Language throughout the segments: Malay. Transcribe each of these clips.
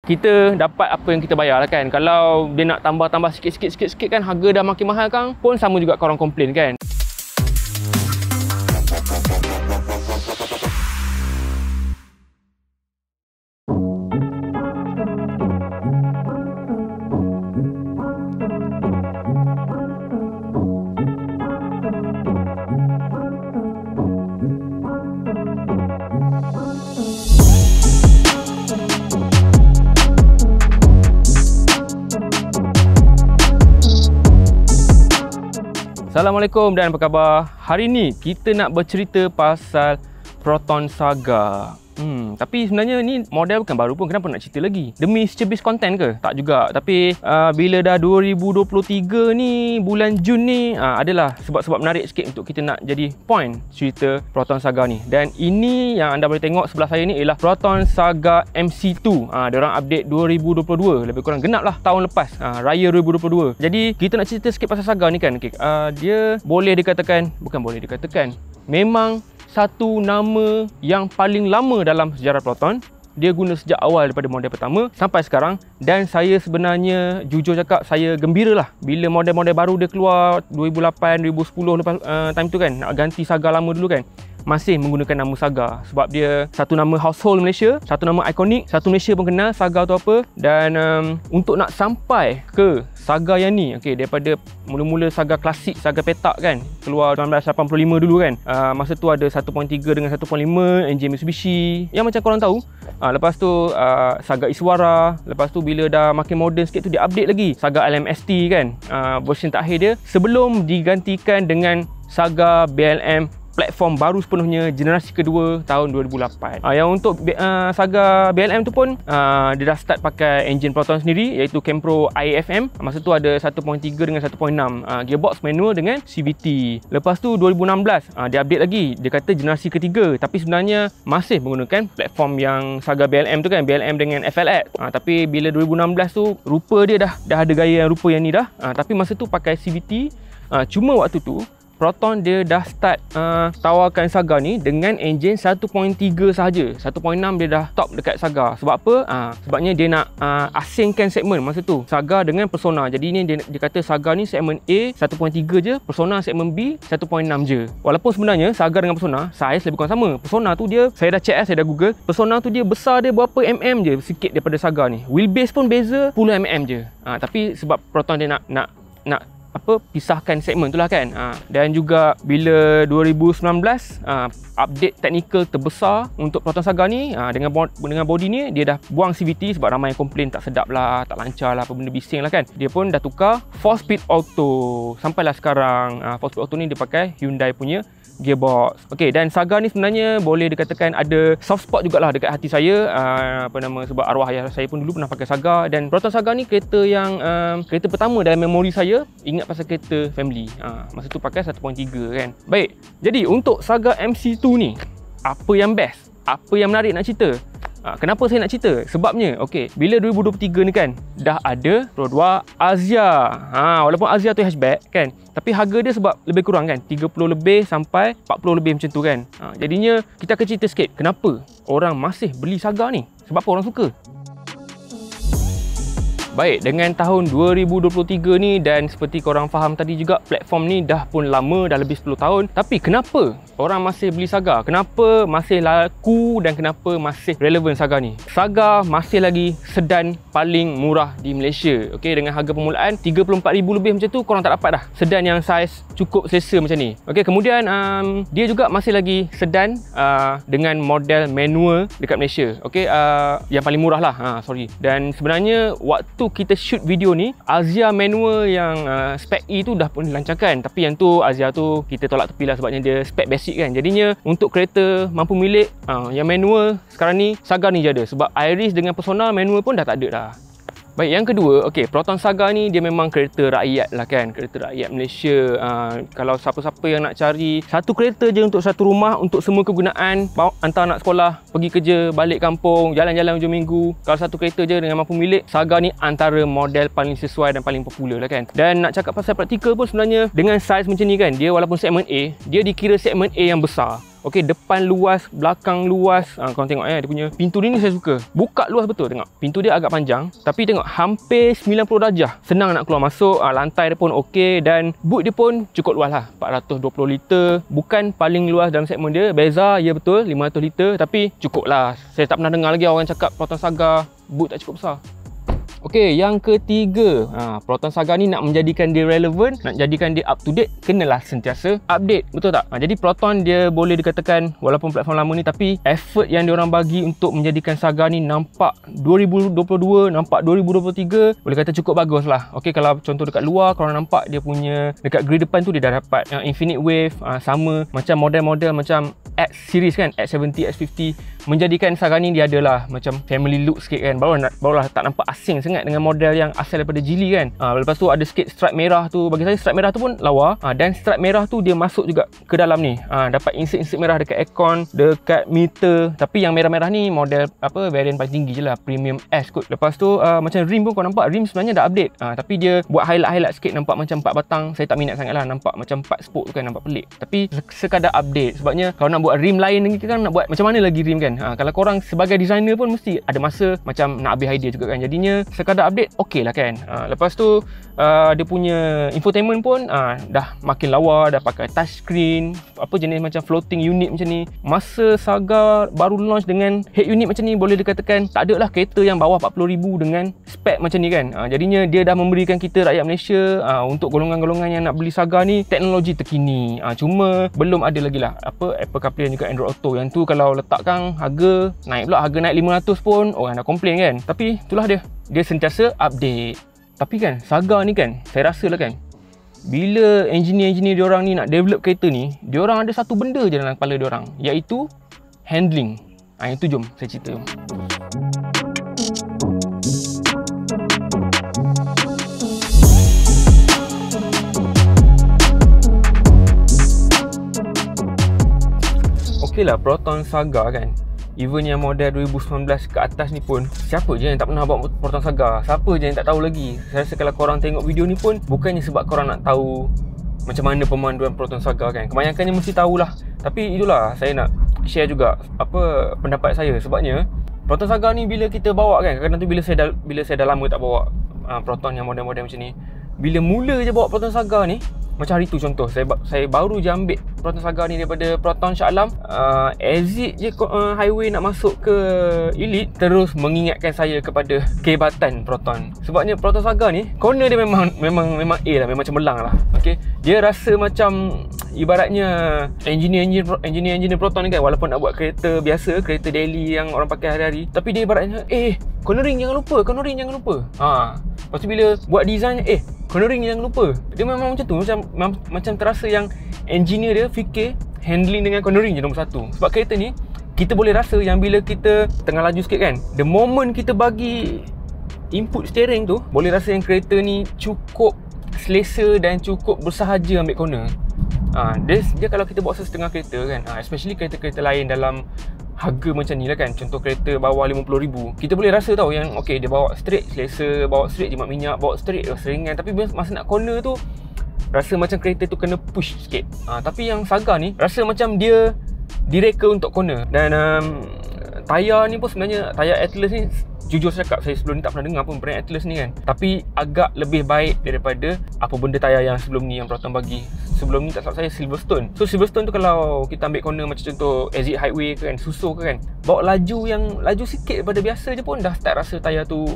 kita dapat apa yang kita bayar lah kan. Kalau dia nak tambah-tambah sikit-sikit kan, harga dah makin mahal kan, pun sama juga korang komplain kan. Assalamualaikum dan apa khabar? Hari ni kita nak bercerita pasal Proton Saga. Tapi sebenarnya ni model bukan baru pun, kenapa nak cerita lagi? Demi secebis konten ke? Tak juga. Tapi bila dah 2023 ni, bulan Jun ni, adalah sebab-sebab menarik sikit untuk kita nak jadi point cerita Proton Saga ni. Dan ini yang anda boleh tengok sebelah saya ni ialah Proton Saga MC2. Diorang update 2022, lebih kurang genap lah tahun lepas, Raya 2022. Jadi kita nak cerita sikit pasal Saga ni kan. Dia boleh dikatakan, bukan boleh dikatakan, memang satu nama yang paling lama dalam sejarah Proton. Dia guna sejak awal daripada model pertama sampai sekarang. Dan saya sebenarnya jujur cakap, saya gembira lah bila model-model baru dia keluar 2008, 2010 lepas time tu kan, nak ganti Saga lama dulu kan, masih menggunakan nama Saga. Sebab dia satu nama household Malaysia, satu nama ikonik, satu Malaysia pun kenal Saga tu apa. Dan untuk nak sampai ke Saga yang ni, daripada mula-mula Saga klasik, Saga petak kan, keluar 1985 dulu kan, masa tu ada 1.3 dengan 1.5 enjin Mitsubishi yang macam korang tahu. Lepas tu Saga Iswara. Lepas tu bila dah makin moden sikit tu, dia update lagi Saga LMST kan, version terakhir dia, sebelum digantikan dengan Saga BLM platform baru sepenuhnya generasi kedua tahun 2008. Yang untuk Saga BLM tu pun dia dah start pakai enjin Proton sendiri, iaitu Kempro IAFM. Masa tu ada 1.3 dengan 1.6, gearbox manual dengan CVT. Lepas tu 2016 dia update lagi, dia kata generasi ketiga, tapi sebenarnya masih menggunakan platform yang Saga BLM tu kan, BLM dengan FLX. Tapi bila 2016 tu, rupa dia dah ada gaya yang rupa yang ni dah, tapi masa tu pakai CVT. Cuma waktu tu Proton dia dah start tawarkan Saga ni dengan enjin 1.3 sahaja. 1.6 dia dah top dekat Saga. Sebab apa? Sebabnya dia nak asingkan segmen masa tu, Saga dengan Persona. Jadi ni dia kata Saga ni segmen A 1.3 je, Persona segmen B 1.6 je. Walaupun sebenarnya Saga dengan Persona saiz lebih kurang sama. Persona tu dia, saya dah check, saya dah google, Persona tu dia besar dia berapa mm je sikit daripada Saga ni. Wheelbase pun beza 10 mm je. Tapi sebab Proton dia nak pisahkan segmen tu lah kan. Dan juga bila 2019 update teknikal terbesar untuk Proton Saga ni, dengan body ni dia dah buang CVT sebab ramai yang komplain tak sedap lah, tak lancar lah, apa benda bising lah kan. Dia pun dah tukar 4-speed auto. Sampailah sekarang 4-speed auto ni dia pakai Hyundai punya gearbox. Dan Saga ni sebenarnya boleh dikatakan ada soft spot jugalah dekat hati saya. Sebab arwah ayah saya pun dulu pernah pakai Saga. Dan Proton Saga ni kereta yang kereta pertama dalam memori saya ingat pasal kereta family. Masa tu pakai 1.3 kan. Baik, jadi untuk Saga MC2 ni, apa yang best? Apa yang menarik nak cerita? Kenapa saya nak cerita? Sebabnya bila 2023 ni kan, dah ada Pro2 Azia. Walaupun Azia tu hatchback kan, tapi harga dia sebab lebih kurang kan, 30 lebih sampai 40 lebih macam tu kan. Jadinya kita akan cerita sikit kenapa orang masih beli Saga ni. Sebab apa orang suka? Baik, dengan tahun 2023 ni, dan seperti korang faham tadi juga, platform ni dah pun lama, dah lebih 10 tahun. Tapi kenapa orang masih beli Saga? Kenapa masih laku dan kenapa masih relevan Saga ni? Saga masih lagi sedan paling murah di Malaysia. Dengan harga permulaan 34,000 lebih macam tu, korang tak dapat dah sedan yang saiz cukup selesa macam ni. Kemudian dia juga masih lagi sedan dengan model manual dekat Malaysia. Yang paling murah lah, Dan sebenarnya waktu kita shoot video ni, Azia manual yang spek E tu dah pun dilancarkan. Tapi yang tu, Azia tu kita tolak tepi lah sebabnya dia spek basic kan. Jadinya untuk kereta mampu milik yang manual sekarang ni, Saga ni je ada. Sebab Iris dengan Persona manual pun dah tak ada dah. Baik, yang kedua, Proton Saga ni dia memang kereta rakyat lah kan, kereta rakyat Malaysia. Kalau siapa-siapa yang nak cari satu kereta je untuk satu rumah, untuk semua kegunaan, hantar anak sekolah, pergi kerja, balik kampung, jalan-jalan hujung minggu, kalau satu kereta je dengan mampu milik, Saga ni antara model paling sesuai dan paling popular lah kan. Dan nak cakap pasal praktikal pun sebenarnya, dengan saiz macam ni kan, dia walaupun segmen A, dia dikira segmen A yang besar. Okey, depan luas, belakang luas. Korang tengok dia punya pintu dia ni saya suka. Buka luas betul tengok. Pintu dia agak panjang tapi tengok hampir 90 darjah. Senang nak keluar masuk. Lantai dia pun okey dan boot dia pun cukup luas lah. 420 liter. Bukan paling luas dalam segmen dia. Beza, ya betul 500 liter tapi cukup lah. Saya tak pernah dengar lagi orang cakap Proton Saga boot tak cukup besar. Okey, yang ketiga, Proton Saga ni nak menjadikan dia relevan, nak jadikan dia up to date, kenalah sentiasa update, betul tak? Jadi Proton dia boleh dikatakan walaupun platform lama ni tapi effort yang diorang bagi untuk menjadikan Saga ni nampak 2022, nampak 2023 boleh kata cukup bagus lah. Okey, kalau contoh dekat luar korang nampak dia punya dekat grill depan tu dia dah dapat Infinite Wave, sama macam model-model macam X series kan, X70, X50, menjadikan Saga ni dia adalah macam family look sikit kan, barulah tak nampak asing sangat dengan model yang asal daripada Geely kan. Lepas tu ada sikit stripe merah tu, bagi saya stripe merah tu pun lawa. Dan stripe merah tu dia masuk juga ke dalam ni. Dapat insert merah dekat aircon, dekat meter. Tapi yang merah-merah ni model variant paling tinggi je lah, premium S kot. Lepas tu macam rim pun kau nampak, rim sebenarnya dah update. Tapi dia buat highlight sikit, nampak macam 4 batang. Saya tak minat sangat lah, nampak macam 4 spoke tu kan, nampak pelik. Tapi sekadar update, sebabnya kalau nak buat rim lain lagi kan, nak buat macam mana lagi rim kan. Kalau korang sebagai designer pun mesti ada masa macam nak habis idea juga kan. Jadinya sekadar update okey lah kan. Lepas tu dia punya infotainment pun dah makin lawa, dah pakai touchscreen, jenis macam floating unit macam ni. Masa Saga baru launch dengan head unit macam ni, boleh dikatakan tak ada lah kereta yang bawah 40,000 dengan spek macam ni kan. Jadinya dia dah memberikan kita rakyat Malaysia, untuk golongan-golongan yang nak beli Saga ni, teknologi terkini. Cuma belum ada lagi lah Apple CarPlay dan juga Android Auto. Yang tu kalau letakkan harga naik pula, harga naik 500 pun orang dah komplain kan. Tapi itulah dia sentiasa update. Tapi kan Saga ni kan, saya rasa lah kan, bila engineer diorang ni nak develop kereta ni, diorang ada satu benda je dalam kepala diorang, iaitu handling. Yang tu jom saya cerita. Okey lah, Proton Saga kan, even yang model 2019 ke atas ni pun, siapa je yang tak pernah bawa Proton Saga? Siapa je yang tak tahu lagi? Saya rasa kalau korang tengok video ni pun bukannya sebab korang nak tahu macam mana pemanduan Proton Saga kan. Kebanyakannya mesti tahulah. Tapi itulah saya nak share juga pendapat saya. Sebabnya Proton Saga ni bila kita bawa kan, kadang-kadang tu bila saya dah lama tak bawa Proton yang model-model macam ni, bila mula je bawa Proton Saga ni, macam hari tu contoh, saya baru je ambil Proton Saga ni daripada Proton Shah Alam. Exit je highway nak masuk ke Elite, terus mengingatkan saya kepada kehebatan Proton. Sebabnya Proton Saga ni, corner dia memang A lah, memang cemerlang lah. Okay? Dia rasa macam ibaratnya engineer Proton ni kan, walaupun nak buat kereta biasa, kereta daily yang orang pakai hari-hari, tapi dia ibaratnya cornering jangan lupa. Lepas tu bila buat design, cornering jangan lupa. Dia memang macam tu, macam terasa yang engineer dia fikir handling dengan cornering je nombor satu. Sebab kereta ni kita boleh rasa yang bila kita tengah laju sikit kan, the moment kita bagi input steering tu, boleh rasa yang kereta ni cukup selesa dan cukup bersahaja ambil corner. Dia kalau kita bawa setengah kereta kan, especially kereta-kereta lain dalam harga macam ni lah kan, contoh kereta bawah 50,000, kita boleh rasa tau yang okey, dia bawa straight selesa, bawa straight jimat minyak, bawa straight seringan. Tapi masa nak corner tu rasa macam kereta tu kena push sikit. Tapi yang Saga ni rasa macam dia direka untuk corner. Dan tayar ni pun sebenarnya, tayar Atlas ni, jujur saya cakap, saya sebelum ni tak pernah dengar pun brand Atlas ni kan, tapi agak lebih baik daripada apa benda tayar yang sebelum ni yang Proton bagi. Sebelum ni tak salah saya Silverstone. So Silverstone tu kalau kita ambil corner macam contoh exit highway ke kan, susul ke kan, bawa laju sikit daripada biasa je pun dah start rasa tayar tu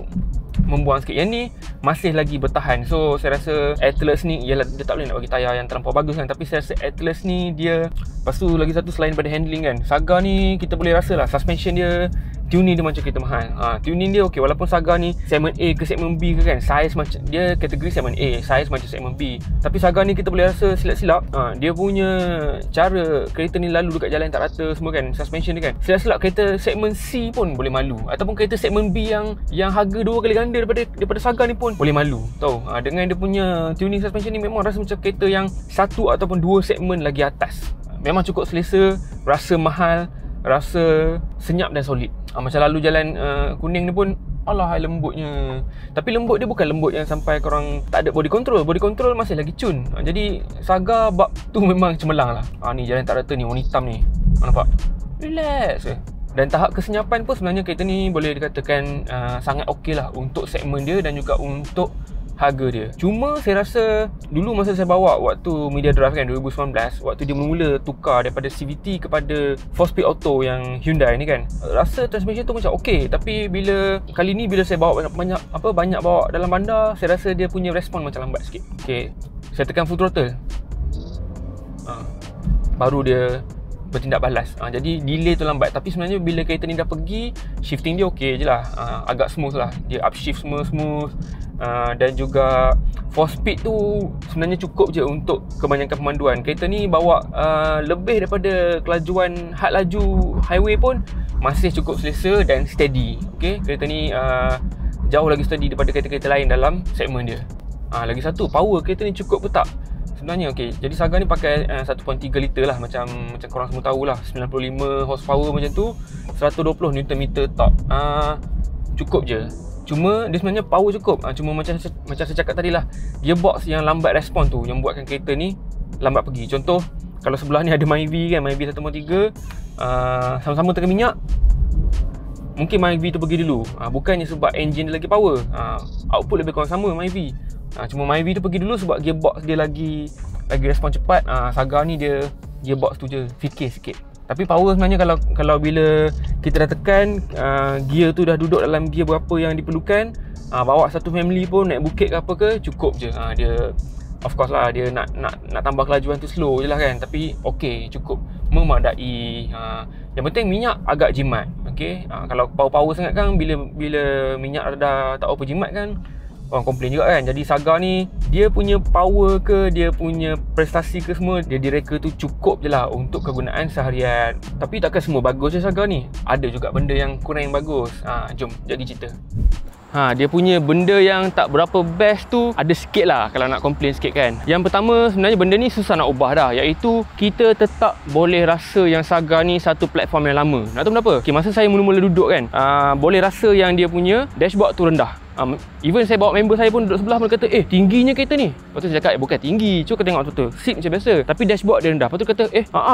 membuang sikit. Yang ni masih lagi bertahan. So saya rasa Atlas ni, ialah dia tak boleh nak bagi tayar yang terlampau bagus kan, tapi saya rasa Atlas ni dia, lepas tu lagi satu selain daripada handling kan, Saga ni kita boleh rasa lah suspension dia, tuning dia macam kereta mahal. Tuning dia okey, walaupun Saga ni segmen A ke segmen B ke kan, size macam dia kategori segmen A, size macam segmen B, tapi Saga ni kita boleh rasa silap-silap dia punya cara kereta ni lalu dekat jalan tak rata semua kan, suspension dia kan, silap-silap kereta segmen C pun boleh malu, ataupun kereta segmen B yang harga 2 kali ganda daripada Saga ni pun boleh malu tahu. Dengan dia punya tuning suspension ni memang rasa macam kereta yang 1 ataupun 2 segmen lagi atas. Memang cukup selesa, rasa mahal, rasa senyap dan solid. Macam lalu jalan kuning ni pun, alah lembutnya. Tapi lembut dia bukan lembut yang sampai korang tak ada body control. Body control masih lagi cun. Jadi Saga bab tu memang cemerlang lah. Ni jalan tak rata ni, warna hitam ni. Nampak? Relax je. Dan tahap kesenyapan pun sebenarnya kereta ni boleh dikatakan sangat okey lah untuk segmen dia dan juga untuk harga dia. Cuma saya rasa dulu masa saya bawa waktu media drive kan 2019, waktu dia mula tukar daripada CVT kepada 4-speed auto yang Hyundai ni kan, rasa transmission tu macam okey, tapi bila kali ni bila saya bawa banyak bawa dalam bandar, saya rasa dia punya respon macam lambat sikit. Okey, saya tekan full throttle. Baru dia bertindak balas. Jadi delay tu lambat. Tapi sebenarnya bila kereta ni dah pergi, shifting dia okey je lah. Agak smooth lah. Dia upshift semua smooth. Dan juga 4-speed tu sebenarnya cukup je untuk kebanyakan pemanduan. Kereta ni bawa lebih daripada kelajuan had laju highway pun masih cukup selesa dan steady. Okay? Kereta ni jauh lagi steady daripada kereta-kereta lain dalam segmen dia. Lagi satu, power kereta ni cukup ke tak? Sebenarnya okey. Jadi Saga ni pakai 1.3 liter lah, macam korang semua tahulah, 95 horsepower macam tu, 120 Nm torque. Cukup je. Cuma dia sebenarnya power cukup. Cuma macam saya cakap tadi lah, gearbox yang lambat respon tu yang buatkan kereta ni lambat pergi. Contoh, kalau sebelah ni ada Myvi kan, Myvi 1.3, sama-sama tekan minyak, mungkin Myvi tu pergi dulu. Bukannya sebab engine dia lagi power. Output lebih kurang sama Myvi. Cuma Myvi tu pergi dulu sebab gearbox dia lagi respon cepat. Saga ni dia gearbox tu je fikir sikit. Tapi power sebenarnya kalau bila kita dah tekan, gear tu dah duduk dalam gear berapa yang diperlukan, bawa satu family pun naik bukit ke apa ke, cukup je. Dia of course lah, dia nak tambah kelajuan tu slow je lah kan, tapi okey, cukup memadai. Yang penting minyak agak jimat. Okey, kalau power sangat kan, bila minyak dah tak apa jimat kan, orang komplain juga kan. Jadi Saga ni, dia punya power ke, dia punya prestasi ke, semua dia direka tu cukup je lah untuk kegunaan seharian. Tapi takkan semua bagus je Saga ni, ada juga benda yang kurang bagus. Jom jadi cerita. Dia punya benda yang tak berapa best tu ada sikit lah kalau nak komplain sikit kan. Yang pertama, sebenarnya benda ni susah nak ubah dah, iaitu kita tetap boleh rasa yang Saga ni satu platform yang lama. Nak tahu kenapa? Okay, masa saya mula-mula duduk kan, boleh rasa yang dia punya dashboard tu rendah. Even saya bawa member saya pun duduk sebelah pun kata, tingginya kereta ni. Lepas tu saya cakap, bukan tinggi, cuba kau tengok betul, seat macam biasa, tapi dashboard dia rendah. Lepas tu kata,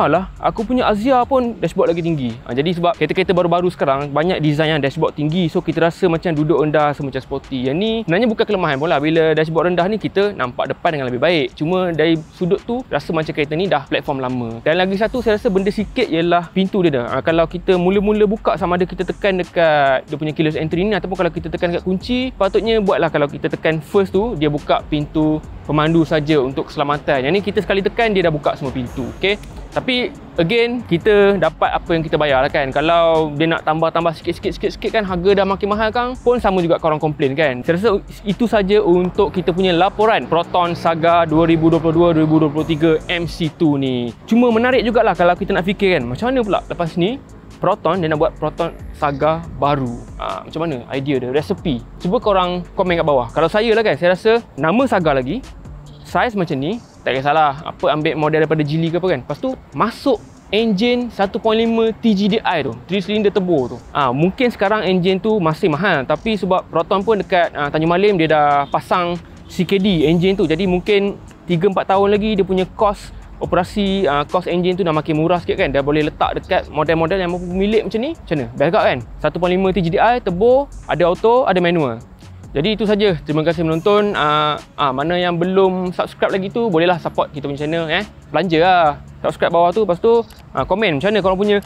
lah, aku punya Azia pun dashboard lagi tinggi. Jadi sebab kereta-kereta baru-baru sekarang banyak design yang dashboard tinggi, so kita rasa macam duduk rendah, macam sporty. Yang ni sebenarnya bukan kelemahan pun lah. Bila dashboard rendah ni, kita nampak depan dengan lebih baik. Cuma dari sudut tu, rasa macam kereta ni dah platform lama. Dan lagi satu, saya rasa benda sikit ialah pintu dia dah. Kalau kita mula-mula buka, sama ada kita tekan dekat dia punya keyless entry ni, ataupun kalau kita tekan dekat kunci, patutnya buatlah kalau kita tekan first tu, dia buka pintu pemandu saja untuk keselamatan. Yang ni kita sekali tekan, dia dah buka semua pintu. Okay? Tapi again, kita dapat apa yang kita bayar lah kan. Kalau dia nak tambah-tambah sikit-sikit kan, harga dah makin mahal kan, pun sama juga korang komplain kan. Saya rasa itu saja untuk kita punya laporan Proton Saga 2022-2023 MC2 ni. Cuma menarik jugalah kalau kita nak fikir kan, macam mana pula lepas ni Proton dia nak buat Proton Saga baru. Macam mana idea dia, resepi? Cuba korang komen kat bawah. Kalau saya lah kan, saya rasa nama Saga lagi, saiz macam ni, tak kisahlah apa, ambil model daripada Geely ke apa kan. Lepas tu masuk engine 1.5 TGDI tu, 3 cylinder turbo tu. Mungkin sekarang engine tu masih mahal, tapi sebab Proton pun dekat Tanjung Malim dia dah pasang CKD engine tu, jadi mungkin 3-4 tahun lagi dia punya cost operasi, cost engine tu dah makin murah sikit kan. Dah boleh letak dekat model-model yang mampu milik macam ni. Macam mana? Best kat kan? 1.5 TGDI, turbo, ada auto, ada manual. Jadi itu saja. Terima kasih menonton. Mana yang belum subscribe lagi tu, bolehlah support kita punya channel. Belanja lah. Subscribe bawah tu. Lepas tu komen macam mana korang punya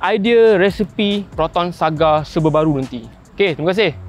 idea resepi Proton Saga serba baru nanti. Okay, terima kasih.